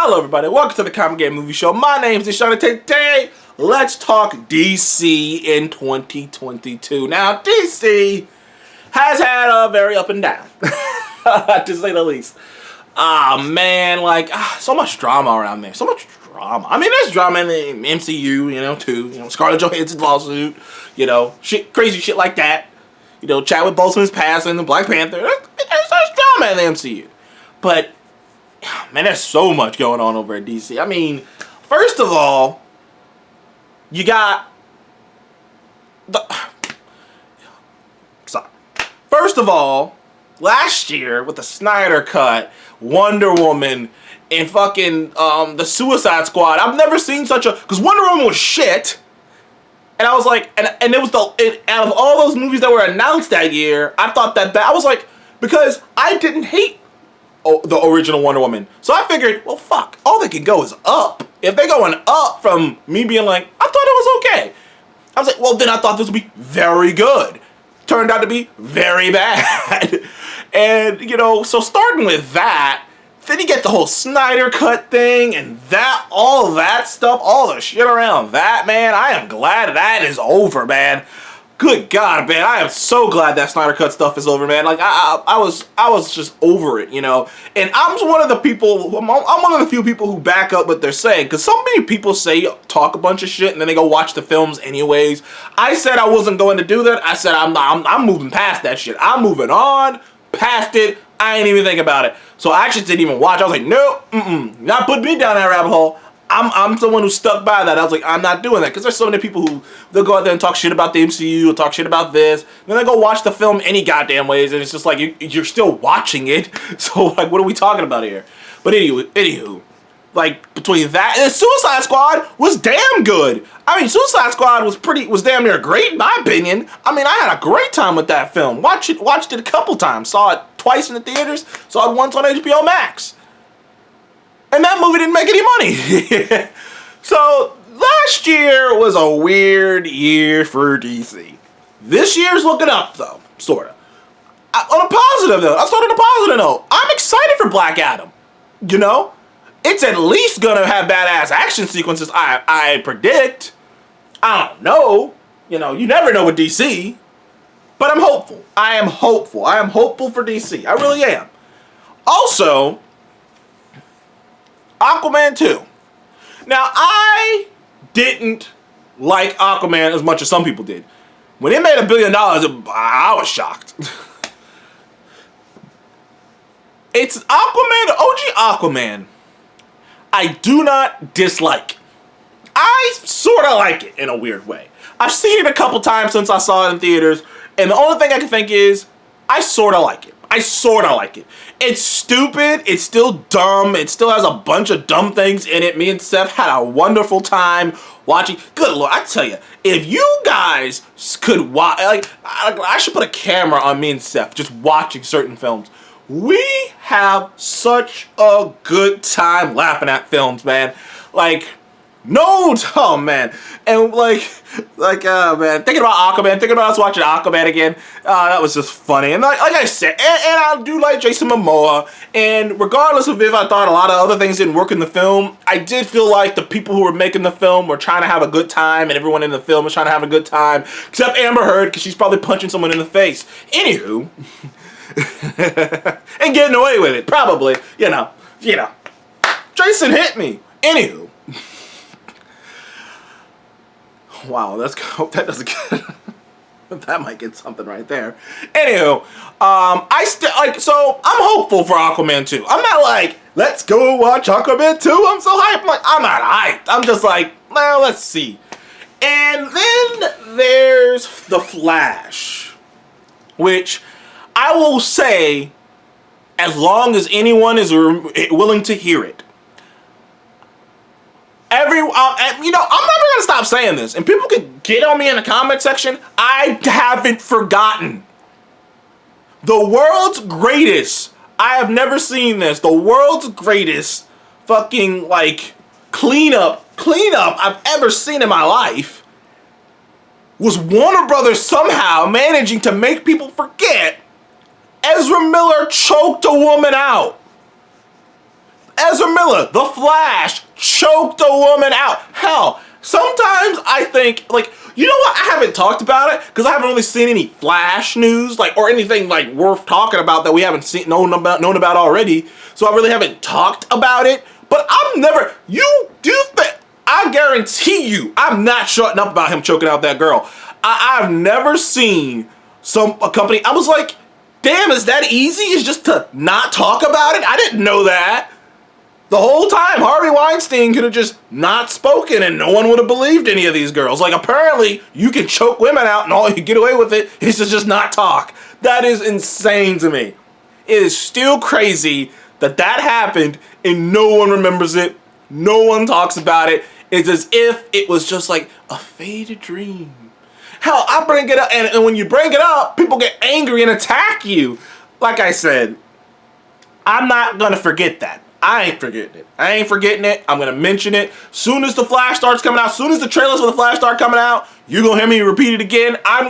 Hello everybody, welcome to the Comic Game Movie Show. My name's Deshaun, and today let's talk DC in 2022. Now, DC has had a very up and down, to say the least. Man, so much drama around there. So much drama. I mean, there's drama in the MCU, too. Scarlett Johansson's lawsuit, crazy shit like that. Chadwick Boseman's passing, the Black Panther. There's drama in the MCU. But man, there's so much going on over at DC. I mean, first of all, you got First of all, last year with the Snyder Cut, Wonder Woman, and fucking the Suicide Squad, I've never seen such a, because Wonder Woman was shit, and I was like, and it was out of all those movies that were announced that year, I thought that I was like, because I didn't hate the original Wonder Woman. So I figured, well, fuck, all they can go is up. If they're going up from me being like, I thought it was okay. I was like, well, then I thought this would be very good. Turned out to be very bad. And, so starting with that, then you get the whole Snyder Cut thing and all that stuff, all the shit around that, man. I am glad that is over, man. Good God, man, I am so glad that Snyder Cut stuff is over, man. I was just over it, And I'm one of the people, I'm one of the few people who back up what they're saying, because so many people talk a bunch of shit and then they go watch the films anyways. I said I wasn't going to do that. I said I'm moving past that shit. I'm moving on, past it. I ain't even think about it. So I actually didn't even watch. I was like, nope, not putting me down that rabbit hole. I'm someone who stuck by that. I was like, I'm not doing that, because there's so many people who, they'll go out there and talk shit about the MCU, or talk shit about this, then they go watch the film any goddamn ways, and it's just like, you're still watching it, so what are we talking about here? But anywho, between that and Suicide Squad was damn good. I mean, Suicide Squad was damn near great in my opinion. I mean, I had a great time with that film. Watched it a couple times. Saw it twice in the theaters. Saw it once on HBO Max. And that movie didn't make any money. So, last year was a weird year for DC. This year's looking up, though, sort of. On a positive note, I started a positive note. I'm excited for Black Adam. It's at least gonna have badass action sequences, I predict. I don't know. You never know with DC. But I'm hopeful. I am hopeful. I am hopeful for DC. I really am. Also, Aquaman 2. Now, I didn't like Aquaman as much as some people did. When it made $1 billion, I was shocked. It's Aquaman, OG Aquaman. I do not dislike. I sort of like it in a weird way. I've seen it a couple times since I saw it in theaters, and the only thing I can think is, I sort of like it. I sort of like it. It's stupid. It's still dumb. It still has a bunch of dumb things in it. Me and Seth had a wonderful time watching. Good Lord, I tell you, if you guys could watch, I should put a camera on me and Seth just watching certain films. We have such a good time laughing at films, man. Oh man, and oh man, thinking about Aquaman, thinking about us watching Aquaman again, that was just funny. And like I said, and I do like Jason Momoa, and regardless of if I thought a lot of other things didn't work in the film, I did feel like the people who were making the film were trying to have a good time, and everyone in the film was trying to have a good time, except Amber Heard, because she's probably punching someone in the face. Anywho, and getting away with it, probably, Jason hit me. Anywho. Wow, that doesn't get, that might get something right there. Anywho, so I'm hopeful for Aquaman 2. I'm not like, let's go watch Aquaman 2. I'm so hyped. I'm not hyped. I'm just like, well, let's see. And then there's The Flash, which I will say, as long as anyone is willing to hear it, I'm never gonna stop saying this, and people can get on me in the comment section. I haven't forgotten. The world's greatest. I have never seen this. The world's greatest fucking cleanup I've ever seen in my life was Warner Brothers somehow managing to make people forget Ezra Miller choked a woman out. Ezra Miller, The Flash, choked a woman out. Hell, sometimes I think, like, you know what? I haven't talked about it because I haven't really seen any Flash news, like, or anything like worth talking about that we haven't seen known about already. So I really haven't talked about it. But I'm never. I guarantee you, I'm not shutting up about him choking out that girl. I've never seen a company. I was like, damn, is that easy? Is just to not talk about it? I didn't know that. The whole time, Harvey Weinstein could have just not spoken and no one would have believed any of these girls. Like, apparently, you can choke women out and all you get away with it is to just not talk. That is insane to me. It is still crazy that happened and no one remembers it. No one talks about it. It's as if it was just like a faded dream. Hell, I bring it up, and when you bring it up, people get angry and attack you. Like I said, I'm not gonna forget that. I ain't forgetting it. I'm gonna mention it. Soon as The Flash starts coming out, soon as the trailers for The Flash start coming out, you're gonna hear me repeat it again. I'm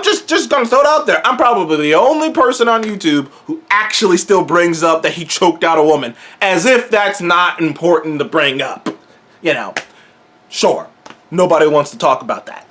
just gonna throw it out there. I'm probably the only person on YouTube who actually still brings up that he choked out a woman. As if that's not important to bring up. You know, sure. Nobody wants to talk about that.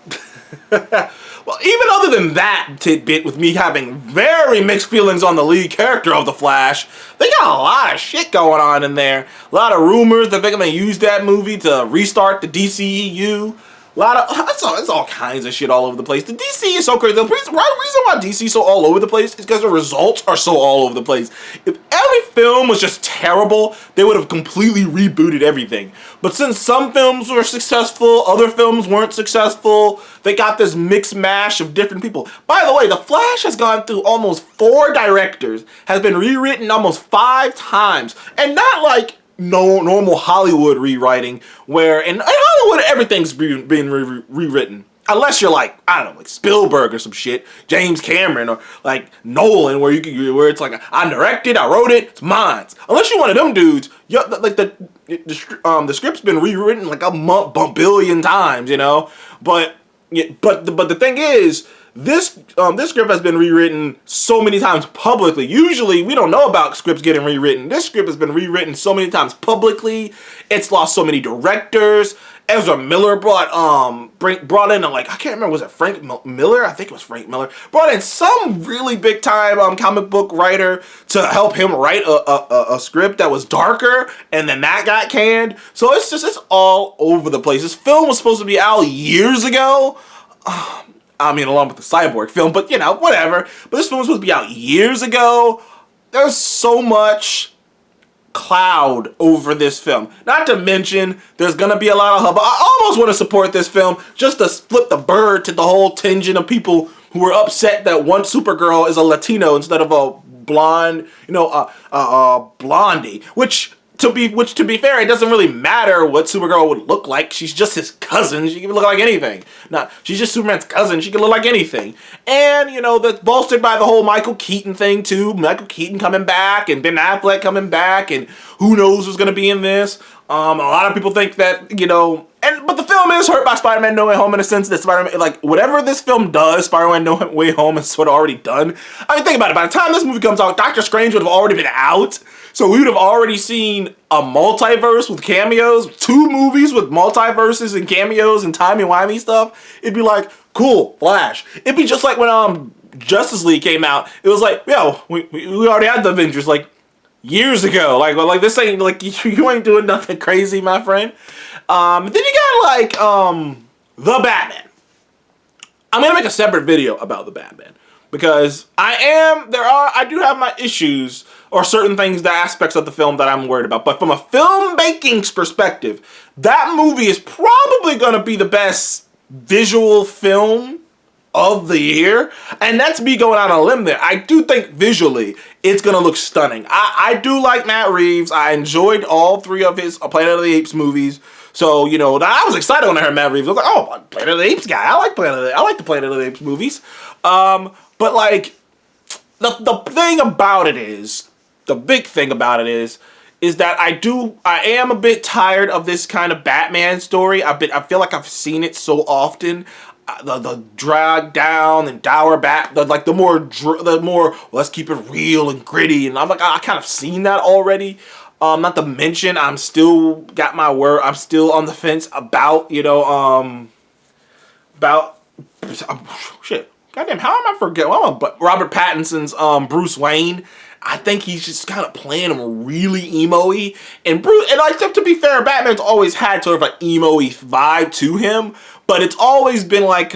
Well, even other than that tidbit, with me having very mixed feelings on the lead character of The Flash, they got a lot of shit going on in there. A lot of rumors that they're going to use that movie to restart the DCEU. It's all kinds of shit all over the place. The DC is so crazy. The reason why DC is so all over the place is because the results are so all over the place. If every film was just terrible, they would have completely rebooted everything. But since some films were successful, other films weren't successful, they got this mixed mash of different people. By the way, The Flash has gone through almost 4 directors, has been rewritten almost 5 times, and not like no normal Hollywood rewriting where in Hollywood everything's being rewritten unless you're like, I don't know, like Spielberg or some shit, James Cameron or like Nolan where it's like I directed, I wrote it, it's mine. Unless you're one of them dudes, like the script's been rewritten like a billion times, you know. But the thing is, this script has been rewritten so many times publicly. Usually, we don't know about scripts getting rewritten. This script has been rewritten so many times publicly. It's lost so many directors. Ezra Miller brought in like, I can't remember, was it Frank Miller? I think it was Frank Miller. Brought in some really big time comic book writer to help him write a script that was darker, and then that got canned. So it's all over the place. This film was supposed to be out years ago. I mean, along with the Cyborg film, but you know, whatever. But this film was supposed to be out years ago. There's so much cloud over this film. Not to mention, there's gonna be a lot of hubbub. I almost want to support this film just to flip the bird to the whole contingent of people who were upset that one Supergirl is a Latino instead of a blonde, blondie. Which to be fair, it doesn't really matter what Supergirl would look like. She's just his cousin. She can look like anything. She's just Superman's cousin. She can look like anything. And, you know, that's bolstered by the whole Michael Keaton thing, too. Michael Keaton coming back and Ben Affleck coming back and who knows who's going to be in this. A lot of people think that, you know, but the film is hurt by Spider-Man No Way Home in a sense that Spider-Man, like, whatever this film does, Spider-Man No Way Home is sort of already done. I mean, think about it. By the time this movie comes out, Doctor Strange would have already been out. So we would have already seen a multiverse with cameos, 2 movies with multiverses and cameos and timey-wimey stuff. It'd be like, cool, Flash. It'd be just like when Justice League came out. It was like, yo, we already had the Avengers like years ago. Like this ain't like you ain't doing nothing crazy, my friend. Then you got like the Batman. I'm gonna make a separate video about the Batman because I do have my issues or certain things, the aspects of the film that I'm worried about. But from a filmmaking perspective, that movie is probably gonna be the best visual film of the year, and that's me going out on a limb there. I do think visually it's gonna look stunning. I do like Matt Reeves. I enjoyed all 3 of his Planet of the Apes movies. So, you know, I was excited when I heard Matt Reeves. I was like, oh, Planet of the Apes guy. I like the Planet of the Apes movies. But like the thing about it is, the big thing about it is that I am a bit tired of this kind of Batman story. I feel like I've seen it so often. the drag down and dour back, the more let's keep it real and gritty, and I'm like, I kind of seen that already. Not to mention, I'm still got my word. I'm still on the fence about about shit. Goddamn, how am I forgetting? Well, but Robert Pattinson's Bruce Wayne. I think he's just kind of playing him really emo-y. And like, to be fair, Batman's always had sort of an emo-y vibe to him, but it's always been like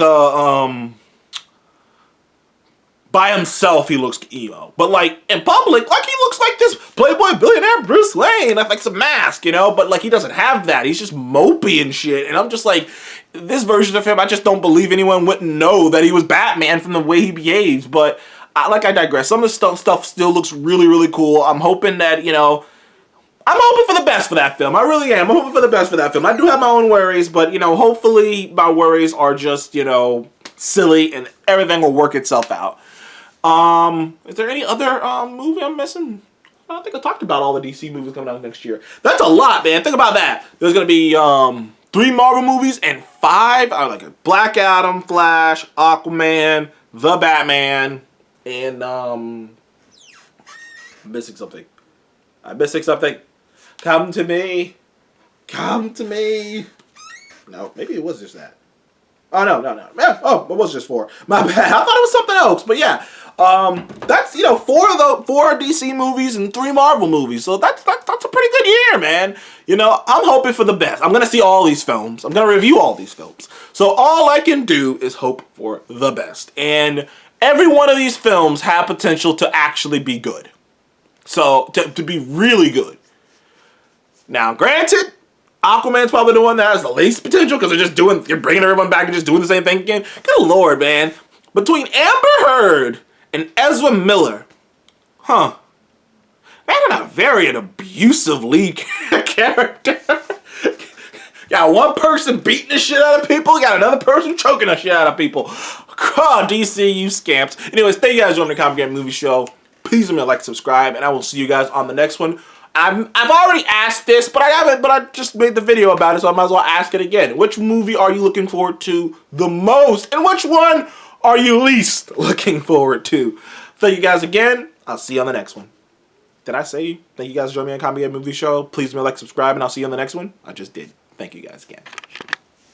by himself he looks emo. But like in public, like he looks like this playboy billionaire Bruce Wayne, like some mask, you know? But like he doesn't have that. He's just mopey and shit. And I'm just like, this version of him, I just don't believe anyone wouldn't know that he was Batman from the way he behaves. But I digress. Some of the stuff still looks really, really cool. I'm hoping that, you know, I'm hoping for the best for that film. I really am. I'm hoping for the best for that film. I do have my own worries, but, you know, hopefully my worries are just, you know, silly and everything will work itself out. Is there any other movie I'm missing? I don't think I talked about all the DC movies coming out next year. That's a lot, man. Think about that. There's going to be 3 Marvel movies and 5, like Black Adam, Flash, Aquaman, The Batman, and I'm missing something. I'm missing something. Come to me. Come to me. No, maybe it was just that. Oh, no. Yeah, oh, it was just 4. My bad. I thought it was something else, but yeah. That's, you know, 4 DC movies and 3 Marvel movies. So that's a pretty good year, man. You know, I'm hoping for the best. I'm going to see all these films. I'm going to review all these films. So all I can do is hope for the best. And every one of these films have potential to actually be good. So, to be really good. Now, granted, Aquaman's probably the one that has the least potential because you're bringing everyone back and just doing the same thing again. Good Lord, man. Between Amber Heard and Ezra Miller, man, got a very abusive lead character. Got one person beating the shit out of people, got another person choking the shit out of people. God, DC, you scamps. Anyways, thank you guys for joining the Comic Game Movie Show. Please remember to like, subscribe, and I will see you guys on the next one. I've already asked this, but I just made the video about it, so I might as well ask it again. Which movie are you looking forward to the most, and which one are you least looking forward to? Thank you guys again. I'll see you on the next one. Did I say thank you guys for joining me on Comic Game Movie Show? Please remember to like, subscribe, and I'll see you on the next one. I just did. Thank you guys again.